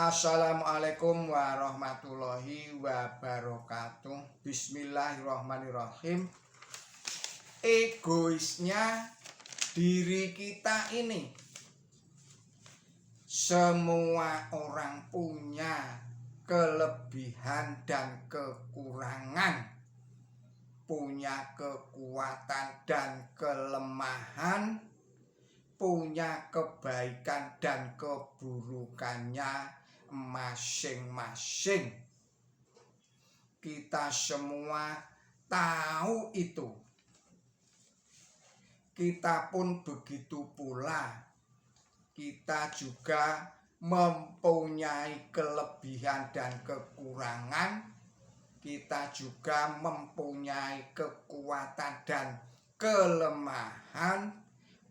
Assalamualaikum warahmatullahi wabarakatuh. Bismillahirrahmanirrahim. Egoisnya diri kita ini. Semua orang punya kelebihan dan kekurangan, punya kekuatan dan kelemahan, punya kebaikan dan keburukannya masing-masing. Kita semua tahu itu. Kita pun begitu pula. Kita juga mempunyai kelebihan dan kekurangan. Kita juga mempunyai kekuatan dan kelemahan.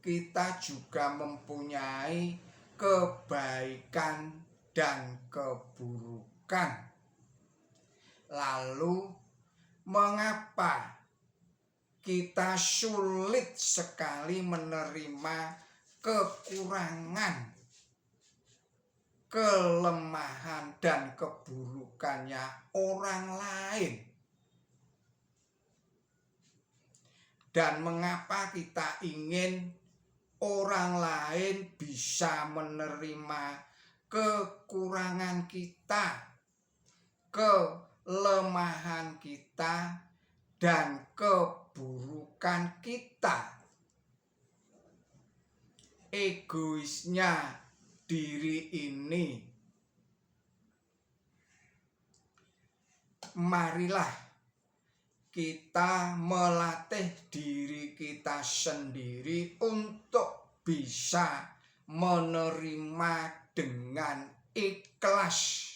Kita juga mempunyai kebaikan dan keburukan. Lalu, mengapa kita sulit sekali menerima kekurangan, kelemahan, dan keburukannya orang lain? Dan mengapa kita ingin orang lain bisa menerima kekurangan kita, kelemahan kita, dan keburukan kita? Egoisnya diri ini. Marilah kita melatih diri kita sendiri untuk bisa menerima dengan ikhlas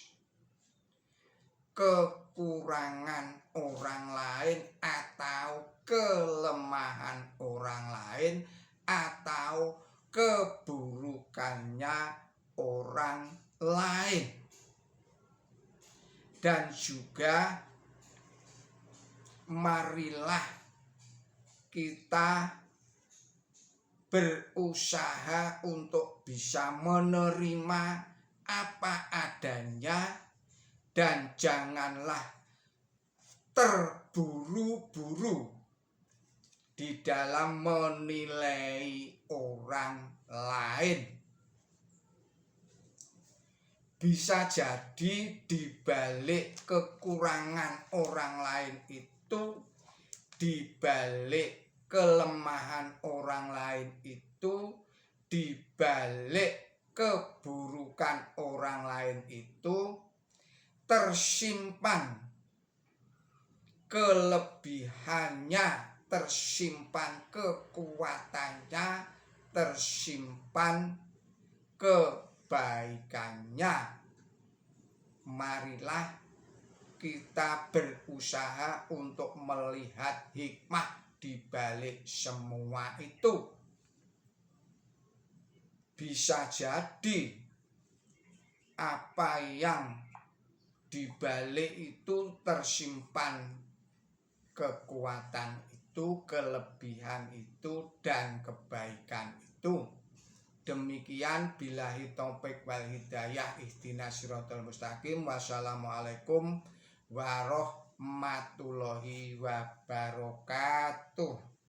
kekurangan orang lain atau kelemahan orang lain atau keburukannya orang lain. Dan juga marilah kita berusaha untuk bisa menerima apa adanya dan janganlah terburu-buru di dalam menilai orang lain. Bisa jadi di balik kekurangan orang lain itu, di balik kelemahan orang lain itu, di balik keburukan orang lain itu tersimpan kelebihannya, tersimpan kekuatannya, tersimpan kebaikannya. Marilah kita berusaha untuk melihat hikmah di balik semua itu. Bisa jadi apa yang di balik itu tersimpan kekuatan itu, kelebihan itu, dan kebaikan itu. Demikian, billahi taufik wal hidayah, ihdinas siratal mustaqim. Wassalamualaikum warahmatullahi wabarakatuh.